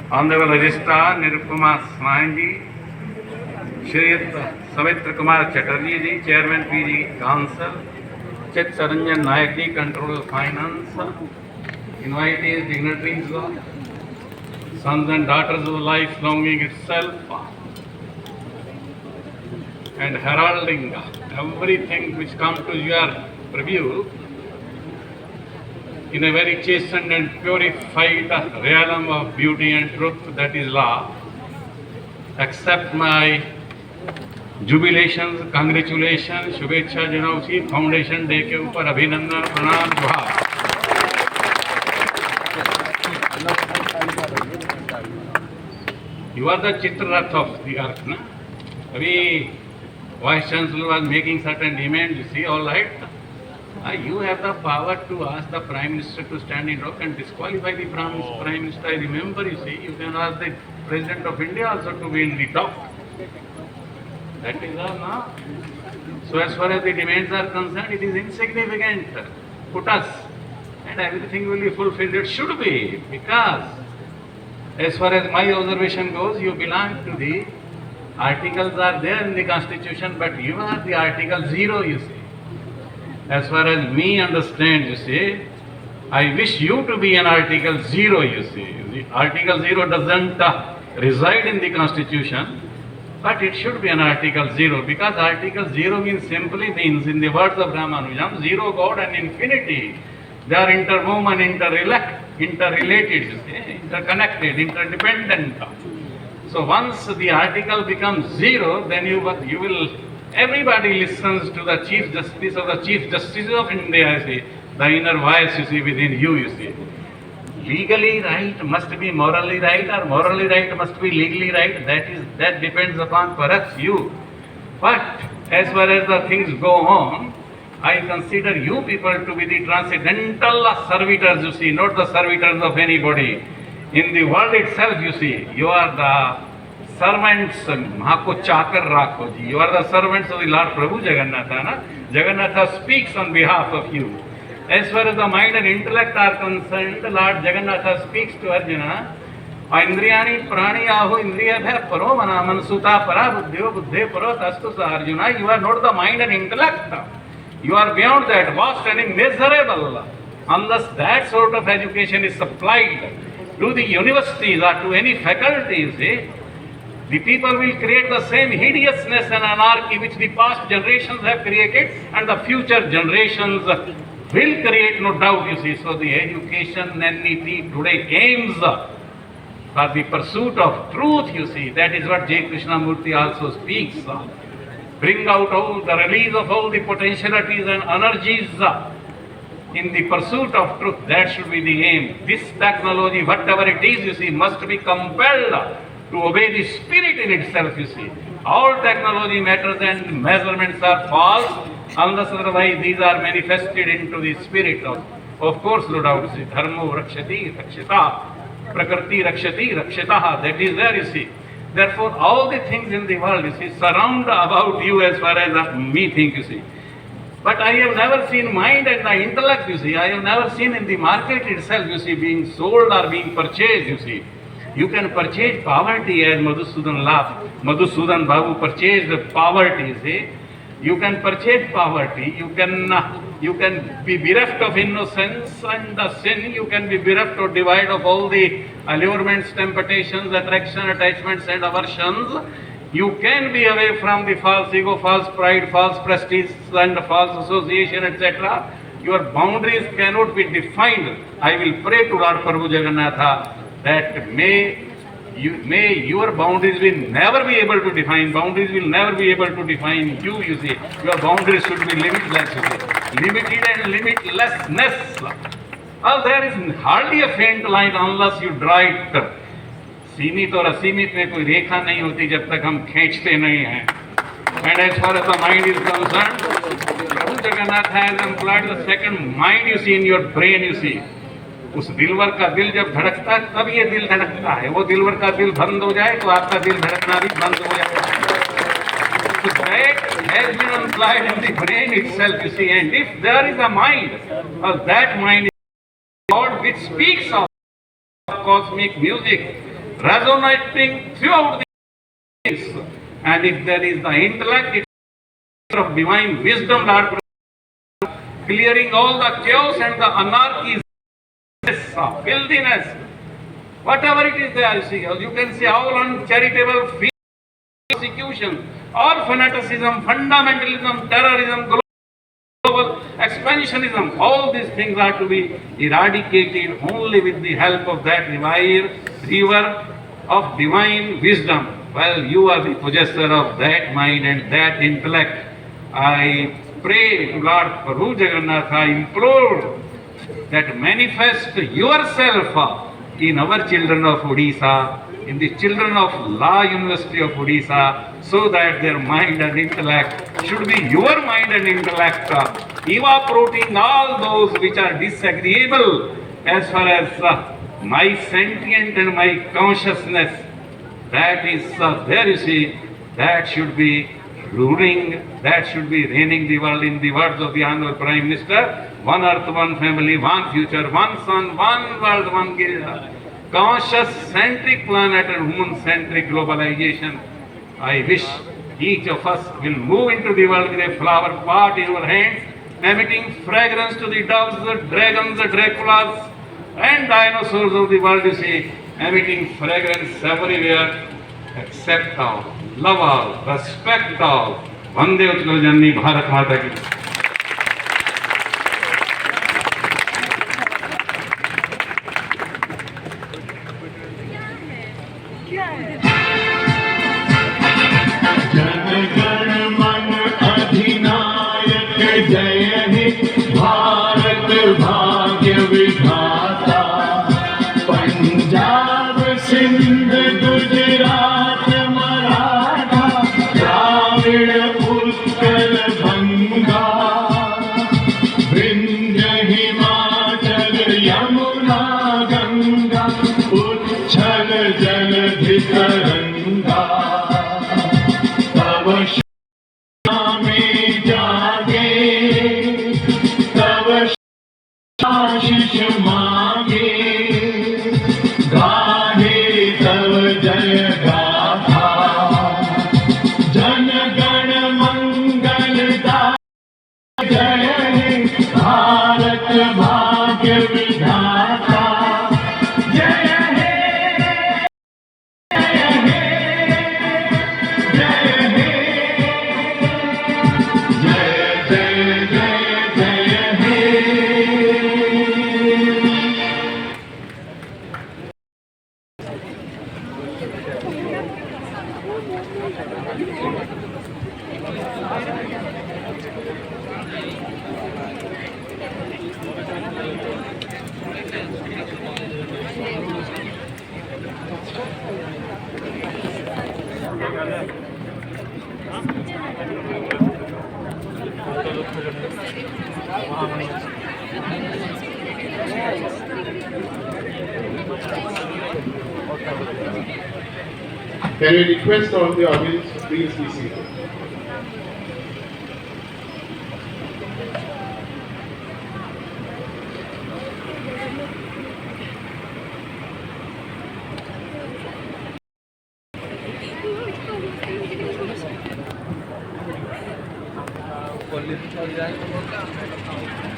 Honorable Registrar Nirupama Swainji, Shri Savitra Kumar Chatterjee ji, Chairman PG Council, Chit Saranjan Nayak ji, Controller Finance, invitees, dignitaries, sons and daughters of life longing itself, and heralding everything which comes to your preview in a very chastened and purified realm of beauty and truth, that is law. Accept my jubilations, congratulations, शुभेच्छा जनावसी foundation day के ऊपर अभिनंदन प्रणाम जोहार. You are the Chitrarath of the earth, na? Abhi Vice Chancellor was making certain demands, you see, all right. You have the power to ask the Prime Minister to stand in rock and disqualify the Prime Minister. I remember, you see, you can ask the President of India also to be in the top. That is all now. So as far as the demands are concerned, it is insignificant. Put us and everything will be fulfilled. It should be, because as far as my observation goes, you belong to the articles are there in the Constitution, but you are the Article 0, you see. As far as me understand, you see, I wish you to be an Article 0, you see. The Article 0 doesn't reside in the Constitution, but it should be an Article 0, because Article 0 simply means, in the words of Ramanujam, zero God and infinity. They are interwoven, interrelated, you see, interconnected, interdependent. So once the article becomes 0, then you will, everybody listens to the Chief Justice of the Chief Justice of India, you see, the inner voice, you see, within you see. Legally right must be morally right, or morally right must be legally right. That depends upon perhaps you. But as far as the things go on, I consider you people to be the transcendental servitors, you see, not the servitors of anybody. In the world itself, you see, you are the servants, you are the servants of the Lord Prabhu Jagannatha. Na? Jagannatha speaks on behalf of you. As far as the mind and intellect are concerned, Lord Jagannatha speaks to Arjuna, Indriyani prani aho indriya paro manaman suta para buddhyo buddhe paro tastu sa. Arjuna, you are not the mind and intellect. You are beyond that, vast and immeasurable. Unless that sort of education is supplied to the universities or to any faculties, the people will create the same hideousness and anarchy which the past generations have created, and the future generations will create, no doubt, you see. So the education entity today aims for the pursuit of truth, you see. That is what J. Krishnamurti also speaks. Bring out all the release of all the potentialities and energies in the pursuit of truth. That should be the aim. This technology, whatever it is, you see, must be compelled to obey the spirit in itself, you see. All technology matters and measurements are false, unless otherwise these are manifested into the spirit of course, no doubt, you see. Dharmo rakshati rakshita, prakriti rakshati rakshitaha. That is there, you see. Therefore, all the things in the world, you see, surround about you as far as me think, you see. But I have never seen mind and the intellect, you see. I have never seen in the market itself, you see, being sold or being purchased, you see. You can purchase poverty, as Madhusudan laughed. Madhusudan Babu purchased poverty, you see. You can purchase poverty. You can be bereft of innocence and the sin. You can be bereft or devoid of all the allurements, temptations, attraction, attachments and aversions. You can be away from the false ego, false pride, false prestige and false association, etc. Your boundaries cannot be defined. I will pray to Lord Prabhu Jagannatha that may your boundaries will never be able to define. Boundaries will never be able to define you, you see. Your boundaries should be limitless, you see. Limited and limitlessness. There is hardly a faint line unless you draw it. सीमित और असीमित में कोई रेखा नहीं होती जब तक हम खींचते नहीं हैं. And as far as the mind is concerned, Prabhu Jagannath has employed the second mind, you see, in your brain, you see. उस दिलवर का दिल जब धड़कता है तब ये दिल धड़कता है. वो दिलवर का दिल बंद हो जाए तो आपका दिल धड़कना भी बंद हो जाएगा. So that has been employed in the brain itself, you see. And if there is a mind, that mind is God which speaks of cosmic music, resonating throughout the days. And if there is the intellect, it's of divine wisdom, Lord, clearing all the chaos and the anarchy, filthiness, whatever it is there, you can see all uncharitable persecution, all fanaticism, fundamentalism, terrorism, global expansionism, all these things are to be eradicated only with the help of that river of divine wisdom. Well, you are the possessor of that mind and that intellect. I pray to Lord Prabhu Jagannath, I implore that manifest yourself in our children of Odisha, in the children of Law University of Odisha, so that their mind and intellect should be your mind and intellect, evaporating all those which are disagreeable as far as my sentient and my consciousness. That is there, you see, that should be ruling, that should be reigning the world. In the words of the Honorable Prime Minister, one earth, one family, one future, one sun, one world, one conscious-centric planet and human-centric globalization. I wish each of us will move into the world with a flower pot in our hands, emitting fragrance to the doves, the dragons, the Draculas, and dinosaurs of the world, you see, emitting fragrance everywhere. Accept all, love all, respect all. Vande Uttal Janni Bharat Mata ki. Jana Gana मन अधिनायक जय हे भारत भाग्य विधाता पंजाब सिंध गुजरात मराठा द्राविड़ उत्कल गंगा विंध्य हिमाचल यमुना गंगा उच्छल जलधि तरंगा तव में जागे तव आशीष मांगे गाहे तव जय गाथा जन गण मंगलदायक जय हे भारत भाग्य विधाता जय हे जय हे जय हे जय जय जय जय हे Can we request all the audience to please be seated? College चल जाए